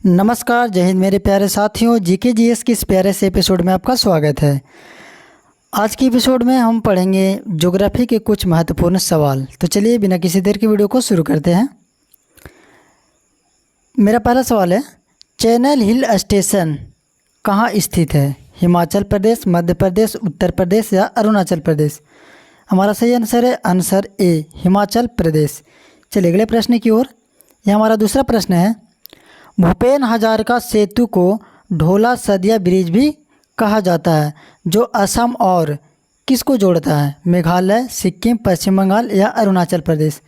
नमस्कार, जय हिंद मेरे प्यारे साथियों। जीके जीएस के इस प्यारे से एपिसोड में आपका स्वागत है। आज की एपिसोड में हम पढ़ेंगे ज्योग्राफी के कुछ महत्वपूर्ण सवाल। तो चलिए बिना किसी देर की वीडियो को शुरू करते हैं। मेरा पहला सवाल है, चैनल हिल स्टेशन कहाँ स्थित है? हिमाचल प्रदेश, मध्य प्रदेश, उत्तर प्रदेश या अरुणाचल प्रदेश? हमारा सही आंसर है आंसर ए, हिमाचल प्रदेश। चलिए अगले प्रश्न की ओर। यह हमारा दूसरा प्रश्न है, भूपेन हजारिका सेतु को ढोला सदिया ब्रिज भी कहा जाता है, जो असम और किसको जोड़ता है? मेघालय, सिक्किम, पश्चिम बंगाल या अरुणाचल प्रदेश?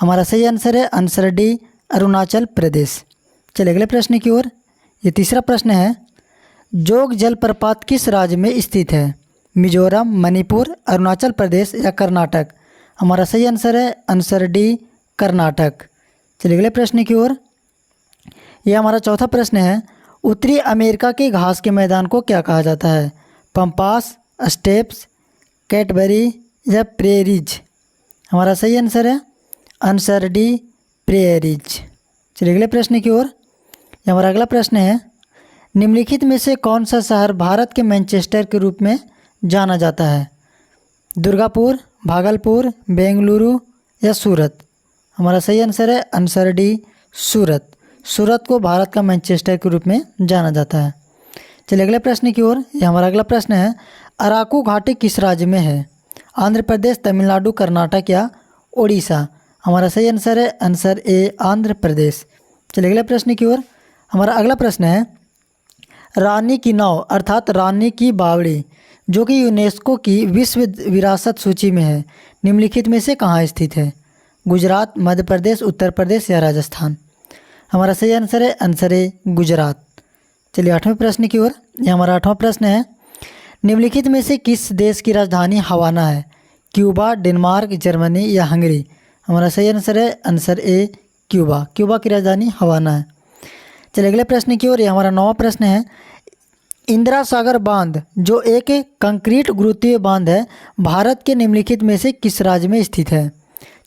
हमारा सही आंसर है आंसर डी, अरुणाचल प्रदेश। चलिए अगले प्रश्न की ओर। ये तीसरा प्रश्न है, जोग जलप्रपात किस राज्य में स्थित है? मिजोरम, मणिपुर, अरुणाचल प्रदेश या कर्नाटक? हमारा सही आंसर है आंसर डी, कर्नाटक। चलिए अगले प्रश्न की ओर। यह हमारा चौथा प्रश्न है, उत्तरी अमेरिका के घास के मैदान को क्या कहा जाता है? पंपास, स्टेप्स, कैटबरी या प्रेरीज? हमारा सही आंसर है आंसर डी, प्रेरीज। चलिए अगले प्रश्न की ओर। यह हमारा अगला प्रश्न है, निम्नलिखित में से कौन सा शहर भारत के मैनचेस्टर के रूप में जाना जाता है? दुर्गापुर, भागलपुर, बेंगलुरु या सूरत? हमारा सही आंसर है आंसर डी, सूरत। सूरत को भारत का मैनचेस्टर के रूप में जाना जाता है। चलिए अगले प्रश्न की ओर। यह हमारा अगला प्रश्न है, अराकू घाटी किस राज्य में है? आंध्र प्रदेश, तमिलनाडु, कर्नाटक या ओडिशा? हमारा सही आंसर है आंसर ए, आंध्र प्रदेश। चलिए अगले प्रश्न की ओर। हमारा अगला प्रश्न है, रानी की नाव अर्थात रानी की बावड़ी जो कि यूनेस्को की विश्व विरासत सूची में है, निम्नलिखित में से कहाँ स्थित है? गुजरात, मध्य प्रदेश, उत्तर प्रदेश या राजस्थान? हमारा सही आंसर है आंसर ए, गुजरात। चलिए आठवें प्रश्न की ओर। यह हमारा आठवां प्रश्न है, निम्नलिखित में से किस देश की राजधानी हवाना है? क्यूबा, डेनमार्क, जर्मनी या हंगरी? हमारा सही आंसर है आंसर ए, क्यूबा। क्यूबा की राजधानी हवाना है। चलिए अगले प्रश्न की ओर। यह हमारा नौवां प्रश्न है, इंदिरा सागर बांध जो एक कंक्रीट गुरुत्वीय बांध है, भारत के निम्नलिखित में से किस राज्य में स्थित है?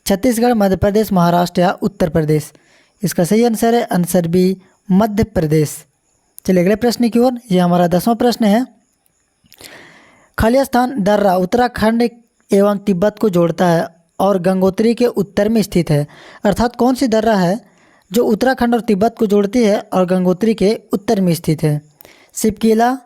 छत्तीसगढ़, मध्य प्रदेश, महाराष्ट्र या उत्तर प्रदेश? इसका सही आंसर है आंसर बी, मध्य प्रदेश। चलिए अगले प्रश्न की ओर। यह हमारा 10वां प्रश्न है, खलिस्तान दर्रा उत्तराखंड एवं तिब्बत को जोड़ता है और गंगोत्री के उत्तर में स्थित है, अर्थात कौन सी दर्रा है जो उत्तराखंड और तिब्बत को जोड़ती है और गंगोत्री के उत्तर में स्थित है? सिपकीला,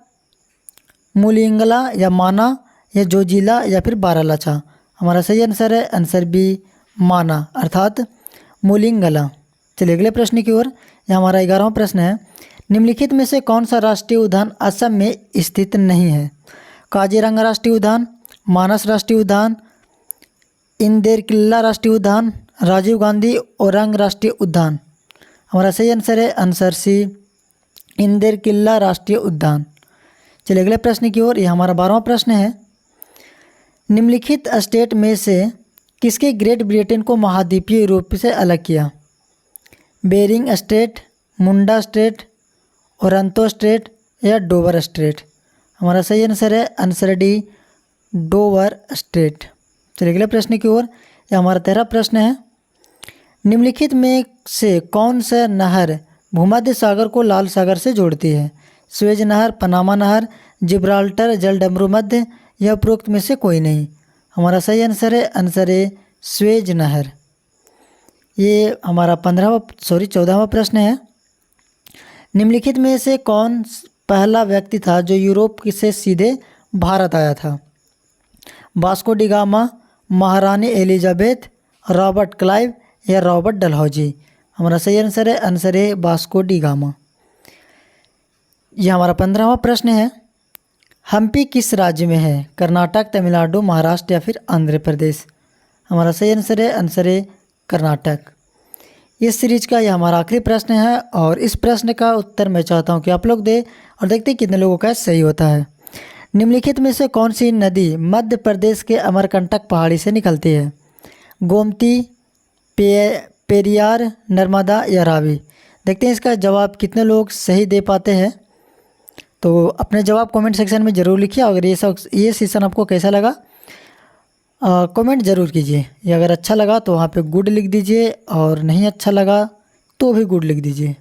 मुलिंगला या माना या जोजिला या फिर बारालाचा? हमारा सही आंसर है आंसर बी, माना अर्थात मुलिंगला। चलिए अगले प्रश्न की ओर। यह हमारा 11वां प्रश्न है, निम्नलिखित में से कौन सा राष्ट्रीय उद्यान असम में स्थित नहीं है? काजीरंगा राष्ट्रीय उद्यान, मानस राष्ट्रीय उद्यान, इंदेरकिल्ला राष्ट्रीय उद्यान, राजीव गांधी ओरांग राष्ट्रीय उद्यान? हमारा सही आंसर है आंसर सी, इंदेरकिल्ला राष्ट्रीय उद्यान। चलिए अगले प्रश्न की ओर। यह हमारा 12वां प्रश्न है, निम्नलिखित स्टेट में से किसके ग्रेट ब्रिटेन को महाद्वीपीय रूप से अलग किया? बेरिंग स्ट्रेट, मुंडा स्ट्रेट, ओरंतो स्ट्रेट या डोवर स्ट्रेट? हमारा सही आंसर है आंसर डी, डोवर स्ट्रेट। चलिए अगले प्रश्न की ओर। यह हमारा 13वां प्रश्न है, निम्नलिखित में से कौन सा नहर भूमध्य सागर को लाल सागर से जोड़ती है? स्वेज नहर, पनामा नहर, जिब्राल्टर जलडमरू मध्य या उपरोक्त में से कोई नहीं? हमारा सही आंसर है आंसर ए, स्वेज नहर। ये हमारा 14वां प्रश्न है, निम्नलिखित में से कौन पहला व्यक्ति था जो यूरोप से सीधे भारत आया था? वास्को डी गामा, महारानी एलिजाबेथ, रॉबर्ट क्लाइव या रॉबर्ट डलहौजी? हमारा सही आंसर है answer A, Vasco D gamma. यह हमारा 15वां प्रश्न है, हम्पी किस राज्य में है? कर्नाटक, तमिलनाडु, महाराष्ट्र या फिर आंध्र प्रदेश? हमारा सही आंसर है आंसर ए, कर्नाटक। इस सीरीज का यह हमारा आखिरी प्रश्न है और इस प्रश्न का उत्तर मैं चाहता हूं कि आप लोग दें और देखते हैं कितने लोगों का सही होता है। निम्नलिखित में से कौन सी नदी मध्य प्रदेश के अमरकंटक पहाड़ी से निकलती है? गोमती, पेरियार, नर्मदा या रावी? देखते हैं इसका जवाब कितने लोग सही दे पाते हैं। तो अपने जवाब कमेंट सेक्शन में ज़रूर लिखिए। अगर ये सेशन आपको कैसा लगा कमेंट ज़रूर कीजिए। ये अगर अच्छा लगा तो वहाँ पे गुड लिख दीजिए और नहीं अच्छा लगा तो भी गुड लिख दीजिए।